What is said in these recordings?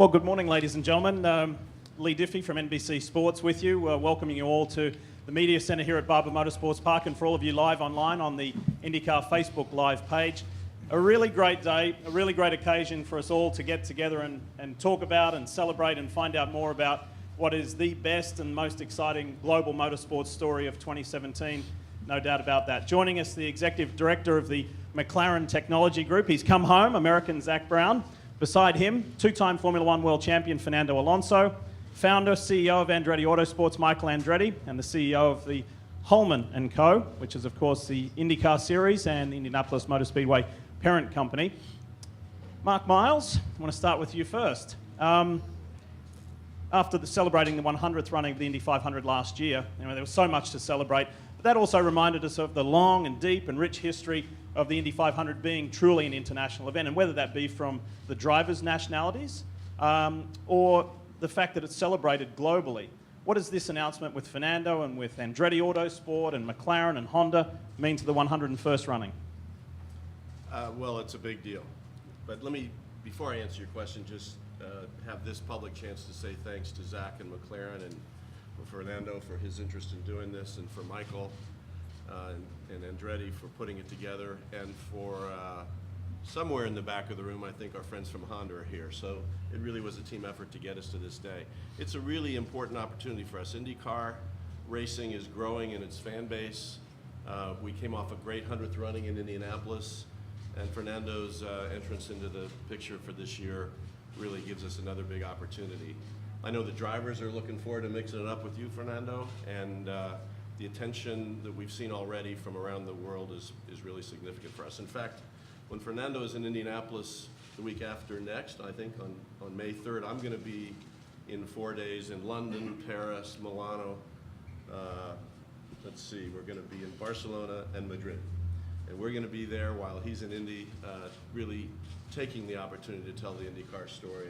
Well, good morning, ladies and gentlemen. Lee Diffie from NBC Sports with you, welcoming you all to the Media Centre here at Barber Motorsports Park, and for all of you live online on the IndyCar Facebook Live page. A really great day, a really great occasion for us all to get together and talk about and celebrate and find out more about what is the best and most exciting global motorsports story of 2017, no doubt about that. Joining us, the Executive Director of the McLaren Technology Group. He's come home, American Zach Brown. Beside him, two-time Formula One World Champion Fernando Alonso, founder, CEO of Andretti Autosports, Michael Andretti, and the CEO of the Holman & Co., which is, of course, the IndyCar Series and Indianapolis Motor Speedway parent company. Mark Miles, I want to start with you first. After celebrating the 100th running of the Indy 500 last year, there was so much to celebrate, but that also reminded us of the long and deep and rich history of the Indy 500 being truly an international event, and whether that be from the drivers' nationalities or the fact that it's celebrated globally. What does this announcement with Fernando and with Andretti Autosport and McLaren and Honda mean to the 101st running? Well, it's a big deal. But let me, before I answer your question, just have this public chance to say thanks to Zach and McLaren and for Fernando for his interest in doing this, and for Michael and Andretti for putting it together, and for somewhere in the back of the room, I think our friends from Honda are here. So it really was a team effort to get us to this day. It's a really important opportunity for us. IndyCar racing is growing in its fan base. We came off a great 100th running in Indianapolis, and Fernando's entrance into the picture for this year really gives us another big opportunity. I know the drivers are looking forward to mixing it up with you, Fernando, and the attention that we've seen already from around the world is really significant for us. In fact, when Fernando is in Indianapolis the week after next, I think on May 3rd, I'm going to be in 4 days in London, Paris, Milano. Let's see, we're going to be in Barcelona and Madrid. And we're going to be there while he's in Indy, really taking the opportunity to tell the IndyCar story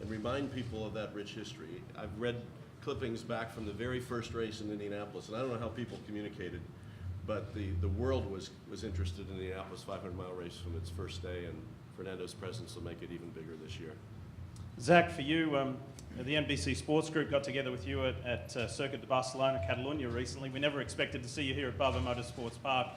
and remind people of that rich history. I've read clippings back from the very first race in Indianapolis, and I don't know how people communicated, but the world was interested in the Indianapolis 500-mile race from its first day, and Fernando's presence will make it even bigger this year. Zach, for you, the NBC Sports Group got together with you at Circuit de Barcelona, Catalunya recently. We never expected to see you here at Barber Motorsports Park.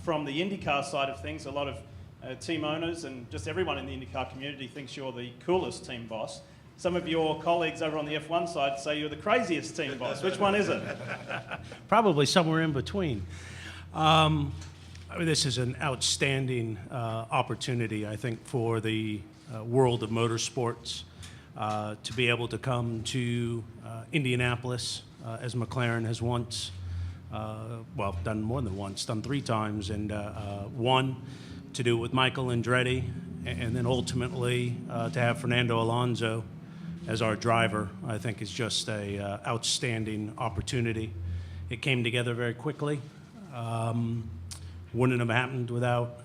From the IndyCar side of things, a lot of team owners and just everyone in the IndyCar community thinks you're the coolest team boss. Some of your colleagues over on the F1 side say you're the craziest team boss. Which one is it? Probably somewhere in between. I mean, this is an outstanding opportunity, I think, for the world of motorsports to be able to come to Indianapolis, as McLaren has once, well, done more than once, done 3 times, and one, to do it with Michael Andretti, and then ultimately to have Fernando Alonso as our driver, I think is just a outstanding opportunity. It came together very quickly. Wouldn't have happened without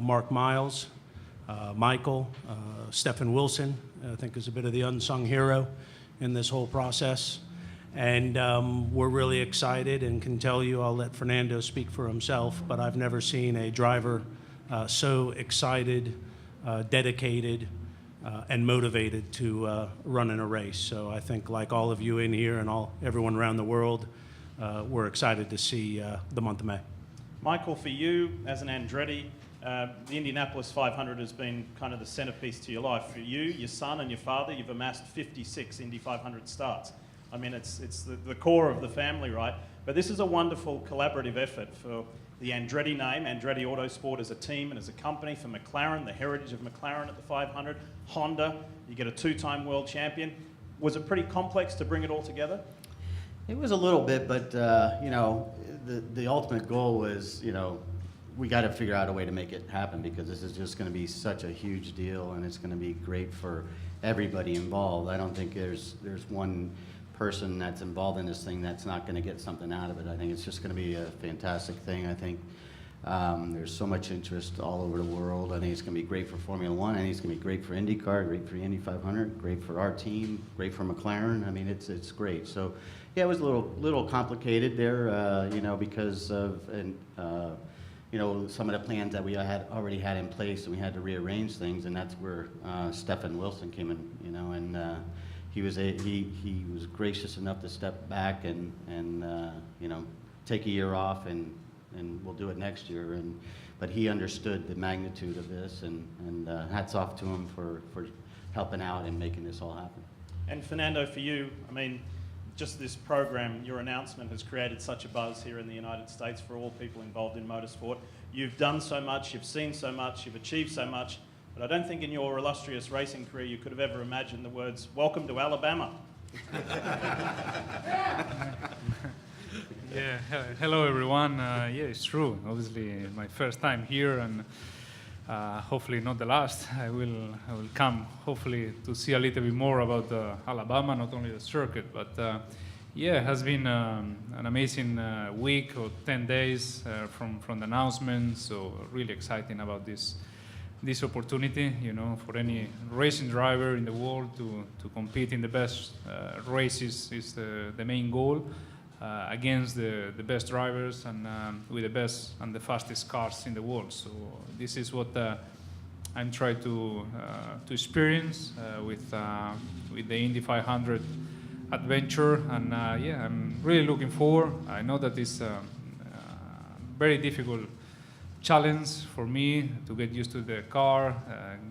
Mark Miles, Michael, Stephen Wilson, I think is a bit of the unsung hero in this whole process. And we're really excited, and can tell you, I'll let Fernando speak for himself, but I've never seen a driver so excited, dedicated, and motivated to run in a race. So I think, like all of you in here and everyone around the world, we're excited to see the month of May. Michael, for you, as an Andretti, the Indianapolis 500 has been kind of the centerpiece to your life. For you, your son and your father, you've amassed 56 Indy 500 starts. I mean, it's the core of the family, right? But this is a wonderful collaborative effort for the Andretti name, Andretti Autosport as a team and as a company, for McLaren, the heritage of McLaren at the 500, Honda, you get a 2-time world champion. Was it pretty complex to bring it all together? It was a little bit, but you know, the ultimate goal was, you know, we got to figure out a way to make it happen, because this is just going to be such a huge deal, and it's going to be great for everybody involved. I don't think there's one person that's involved in this thing that's not going to get something out of it. I think it's just going to be a fantastic thing. I think there's so much interest all over the world. I think it's going to be great for Formula One. I think it's going to be great for IndyCar, great for Indy 500, great for our team, great for McLaren. I mean, it's great. So, yeah, it was a little complicated there, you know, because of you know, some of the plans that we had already had in place, and we had to rearrange things, and that's where Stephen Wilson came in, you know, and he was gracious enough to step back and you know, take a year off, and we'll do it next year. But he understood the magnitude of this, and hats off to him for helping out and making this all happen. And Fernando, for you, I mean, just this program, your announcement has created such a buzz here in the United States for all people involved in motorsport. You've done so much, you've seen so much, you've achieved so much, but I don't think in your illustrious racing career you could have ever imagined the words, "Welcome to Alabama." Yeah, hello everyone. Yeah, it's true. Obviously, my first time here, and hopefully not the last. I will come hopefully to see a little bit more about Alabama, not only the circuit, but yeah, it has been an amazing week or 10 days from the announcement. So really exciting about this opportunity, you know, for any racing driver in the world to compete in the best races is the main goal. Against the best drivers and with the best and the fastest cars in the world. So this is what I'm trying to experience with the Indy 500 adventure, and yeah, I'm really looking forward. I know that it's a very difficult challenge for me to get used to the car,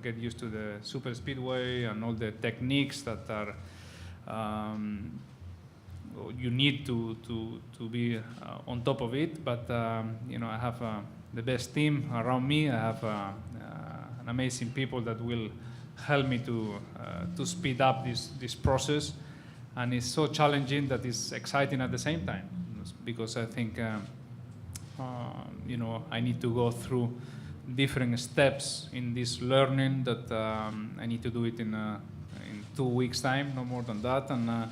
get used to the super speedway and all the techniques that are you need to be on top of it, but you know, I have the best team around me. I have an amazing people that will help me to speed up this process, and it's so challenging that it's exciting at the same time, because I think you know, I need to go through different steps in this learning that I need to do it in 2 weeks' time, no more than that, and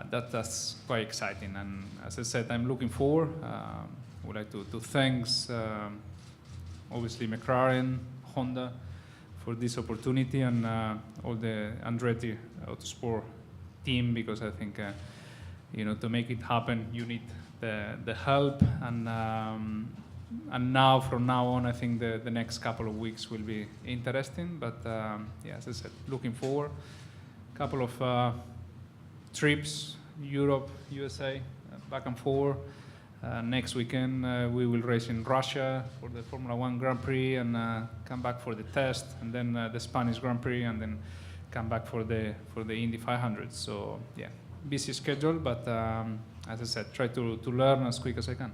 that's quite exciting. And as I said, I'm looking forward. I would like to thank obviously McLaren, Honda for this opportunity, and all the Andretti Autosport team, because I think you know, to make it happen you need the help, and now from now on I think the next couple of weeks will be interesting, but yeah, as I said, looking forward. Couple of trips, Europe, USA, back and forth. Next weekend we will race in Russia for the Formula 1 Grand Prix, and come back for the test, and then the Spanish Grand Prix, and then come back for the Indy 500. So yeah, busy schedule, but as I said, try to learn as quick as I can.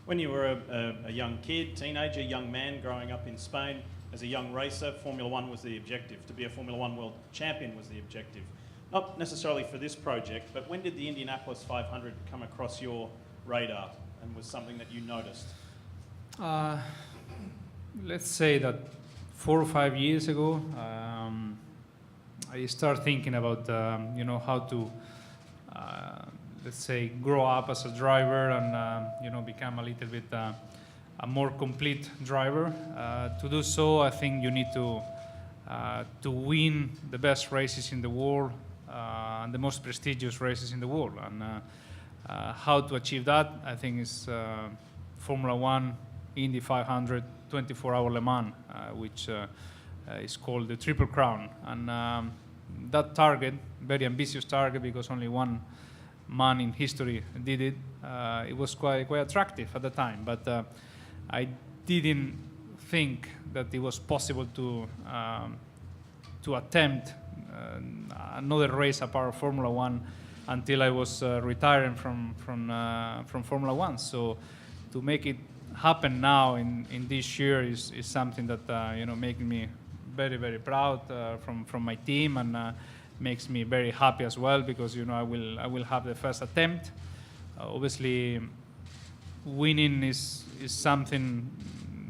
When you were a young kid, teenager, young man growing up in Spain, as a young racer, Formula 1 was the objective. To be a Formula 1 world champion was the objective. Not necessarily for this project, but when did the Indianapolis 500 come across your radar and was something that you noticed? Let's say that 4 or 5 years ago, I started thinking about you know, how to let's say grow up as a driver, and you know, become a little bit a more complete driver. To do so, I think you need to win the best races in the world, and the most prestigious races in the world. And how to achieve that, I think, is Formula 1, Indy 500, 24-hour Le Mans, which is called the Triple Crown. And that target, very ambitious target, because only one man in history did it. It was quite attractive at the time, but I didn't think that it was possible to attempt another race apart of Formula 1 until I was retiring from Formula 1. So to make it happen now in this year is something that you know, making me very, very proud from my team, and makes me very happy as well, because you know, I will have the first attempt. Obviously, winning is something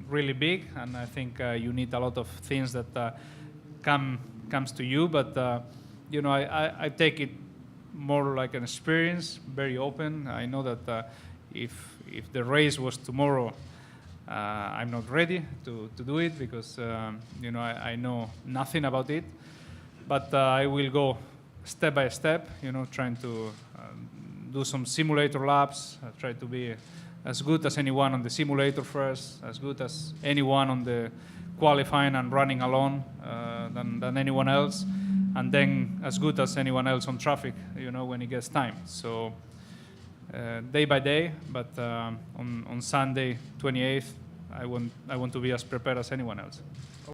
really big, and I think you need a lot of things that comes to you. But you know, I take it more like an experience, very open. I know that if the race was tomorrow, I'm not ready to do it, because you know, I know nothing about it. But I will go step by step, you know, trying to do some simulator laps, try to be as good as anyone on the simulator first, as good as anyone on the qualifying and running alone than anyone else, and then as good as anyone else on traffic, when it gets time. So day by day, but on Sunday, 28th, I want to be as prepared as anyone else.